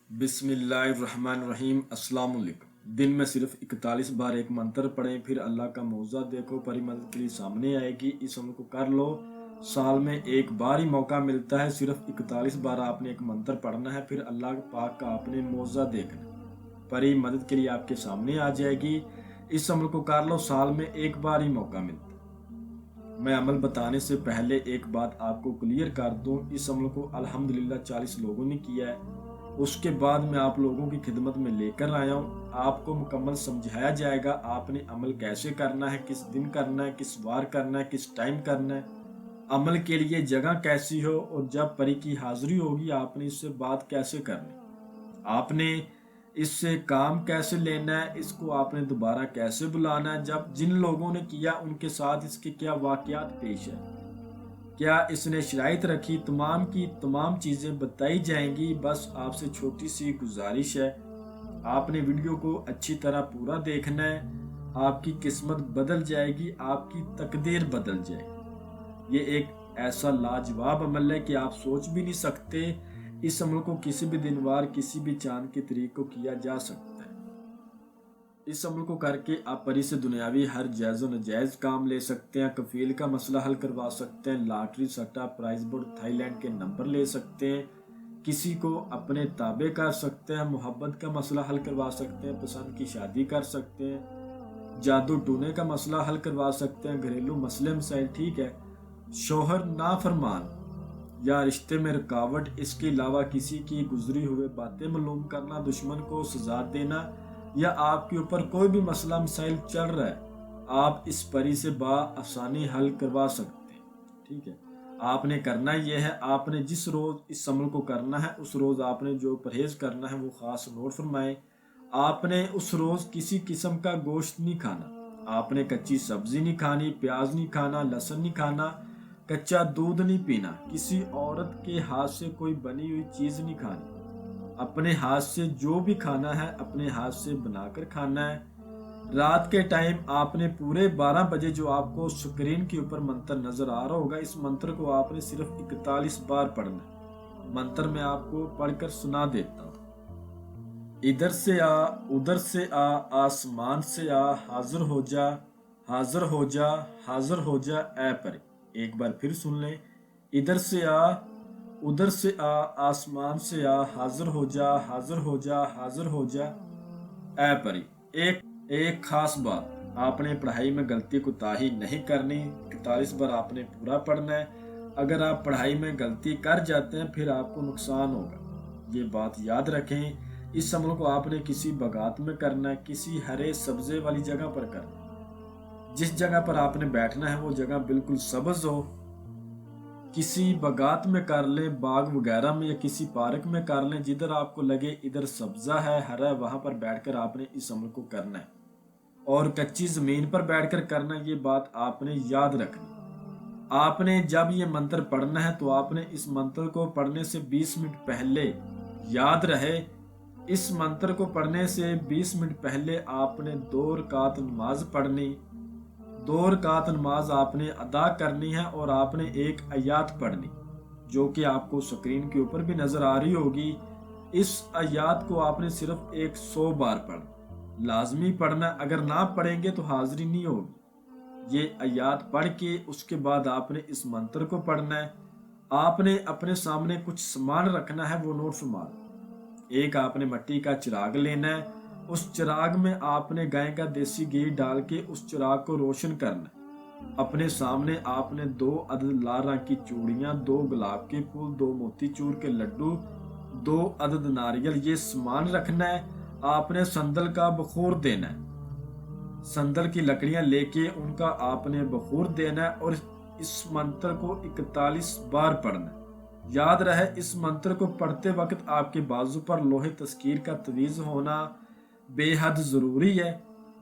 بسم اللہ الرحمن الرحیم۔ السلام علیکم۔ دن میں صرف 41 بار ایک منتر پڑھیں، پھر اللہ کا معجزہ دیکھو، پری مدد کے لیے سامنے آئے گی۔ اس عمل کو کر لو، سال میں ایک بار ہی موقع ملتا ہے، صرف 41 بار آپ نے ایک منتر پڑھنا ہے، پھر اللہ پاک کا آپ نے معجزہ دیکھنا، پری مدد کے لیے آپ کے سامنے آ جائے گی۔ اس عمل کو کر لو، سال میں ایک بار ہی موقع ملتا ہے۔ میں عمل بتانے سے پہلے ایک بات آپ کو کلیئر کر دوں، اس عمل کو الحمدللہ 40 لوگوں نے کیا ہے، اس کے بعد میں آپ لوگوں کی خدمت میں لے کر آیا ہوں۔ آپ کو مکمل سمجھایا جائے گا آپ نے عمل کیسے کرنا ہے، کس دن کرنا ہے، کس وار کرنا ہے، کس ٹائم کرنا ہے، عمل کے لیے جگہ کیسی ہو، اور جب پری کی حاضری ہوگی آپ نے اس سے بات کیسے کرنی، آپ نے اس سے کام کیسے لینا ہے، اس کو آپ نے دوبارہ کیسے بلانا ہے، جب جن لوگوں نے کیا ان کے ساتھ اس کے کیا واقعات پیش ہے، کیا اس نے شرائط رکھی، تمام کی تمام چیزیں بتائی جائیں گی۔ بس آپ سے چھوٹی سی گزارش ہے، آپ نے ویڈیو کو اچھی طرح پورا دیکھنا ہے، آپ کی قسمت بدل جائے گی، آپ کی تقدیر بدل جائے گی۔ یہ ایک ایسا لاجواب عمل ہے کہ آپ سوچ بھی نہیں سکتے اس عمل کو کسی بھی دن وار کسی بھی چاند کے طریق کو کیا جا سکتا ہے۔ اس عمل کو کر کے آپ پری سے دنیاوی ہر جائز و ناجائز کام لے سکتے ہیں، کفیل کا مسئلہ حل کروا سکتے ہیں، لاٹری سٹا پرائز بورڈ تھائی لینڈ کے نمبر لے سکتے ہیں، کسی کو اپنے تابع کر سکتے ہیں، محبت کا مسئلہ حل کروا سکتے ہیں، پسند کی شادی کر سکتے ہیں، جادو ٹونے کا مسئلہ حل کروا سکتے ہیں، گھریلو مسئلے مسائل، ٹھیک ہے، شوہر نافرمان یا رشتے میں رکاوٹ، اس کے علاوہ کسی کی گزری ہوئے باتیں معلوم کرنا، دشمن کو سزا دینا، یا آپ کے اوپر کوئی بھی مسئلہ مسائل چل رہا ہے، آپ اس پری سے بآسانی حل کروا سکتے ہیں، ٹھیک ہے۔ آپ نے کرنا یہ ہے، آپ نے جس روز اس عمل کو کرنا ہے اس روز آپ نے جو پرہیز کرنا ہے وہ خاص نوٹ فرمائیں۔ آپ نے اس روز کسی قسم کا گوشت نہیں کھانا، آپ نے کچی سبزی نہیں کھانی، پیاز نہیں کھانا، لہسن نہیں کھانا، کچا دودھ نہیں پینا، کسی عورت کے ہاتھ سے کوئی بنی ہوئی چیز نہیں کھانی، اپنے ہاتھ سے جو بھی کھانا ہے اپنے ہاتھ سے بنا کر کھانا ہے۔ رات کے ٹائم آپ نے پورے 12 بجے جو آپ کو سکرین کے اوپر منتر نظر آ رہا ہوگا، اس منتر کو آپ نے صرف 41 بار پڑھنا ہے۔ منتر میں آپ کو پڑھ کر سنا دیتا ہوں۔ ادھر سے آ، ادھر سے آ، آسمان سے آ، حاضر ہو جا، حاضر ہو جا، حاضر ہو جا اے پری۔ ایک بار پھر سن لیں۔ ادھر سے آ، ادھر سے آ، آسمان سے آ، حاضر ہو جا، حاضر ہو جا، حاضر ہو جا اے پری۔ ایک خاص بات، آپ نے پڑھائی میں غلطی کوتاہی نہیں کرنی، 41 بار آپ نے پورا پڑھنا ہے۔ اگر آپ پڑھائی میں غلطی کر جاتے ہیں پھر آپ کو نقصان ہوگا، یہ بات یاد رکھیں۔ اس عمل کو آپ نے کسی باغات میں کرنا ہے، کسی ہرے سبزے والی جگہ پر کرنا ہے، جس جگہ پر آپ نے بیٹھنا ہے وہ جگہ بالکل سبز ہو، کسی باغات میں کر لیں، باغ وغیرہ میں، یا کسی پارک میں کر لیں، جدھر آپ کو لگے ادھر سبزہ ہے، ہرا ہے، وہاں پر بیٹھ کر آپ نے اس عمل کو کرنا ہے، اور کچی زمین پر بیٹھ کر کرنا، یہ بات آپ نے یاد رکھنی۔ آپ نے جب یہ منتر پڑھنا ہے تو آپ نے اس منتر کو پڑھنے سے 20 منٹ پہلے، یاد رہے، اس منتر کو پڑھنے سے 20 منٹ پہلے آپ نے 2 رکعت نماز پڑھنی، 2 رکعت نماز آپ نے ادا کرنی ہے، اور آپ نے ایک آیات پڑھنی جو کہ آپ کو سکرین کے اوپر بھی نظر آ رہی ہوگی۔ اس آیات کو آپ نے صرف 100 بار پڑھنا، لازمی پڑھنا، اگر نہ پڑھیں گے تو حاضری نہیں ہوگی۔ یہ آیات پڑھ کے اس کے بعد آپ نے اس منتر کو پڑھنا ہے۔ آپ نے اپنے سامنے کچھ سامان رکھنا ہے، وہ نوٹ فرما لو۔ ایک آپ نے مٹی کا چراغ لینا ہے، اس چراغ میں آپ نے گائے کا دیسی گھی ڈال کے اس چراغ کو روشن کرنا ہے۔ اپنے سامنے آپ نے 2 عدد لال رنگ کی چوڑیاں، 2 گلاب کے پھول، 2 موتی چور کے لڈو، 2 عدد ناریل، یہ سامان رکھنا ہے۔ آپ نے سندل کا بخور دینا ہے، سندل کی لکڑیاں لے کے ان کا آپ نے بخور دینا ہے، اور اس منتر کو 41 بار پڑھنا ہے۔ یاد رہے اس منتر کو پڑھتے وقت آپ کے بازو پر لوہے تذکیر کا تعویذ ہونا بے حد ضروری ہے۔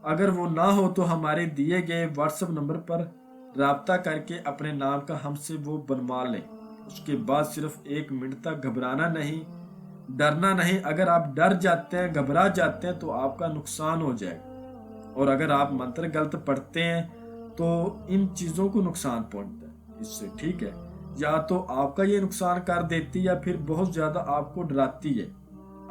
اگر وہ نہ ہو تو ہمارے دیے گئے واٹس ایپ نمبر پر رابطہ کر کے اپنے نام کا ہم سے وہ بنوا لیں۔ اس کے بعد صرف 1 منٹ تک گھبرانا نہیں، ڈرنا نہیں۔ اگر آپ ڈر جاتے ہیں، گھبرا جاتے ہیں تو آپ کا نقصان ہو جائے گا، اور اگر آپ منتر غلط پڑھتے ہیں تو ان چیزوں کو نقصان پہنچتا ہے اس سے، ٹھیک ہے۔ یا تو آپ کا یہ نقصان کر دیتی ہے یا پھر بہت زیادہ آپ کو ڈراتی ہے۔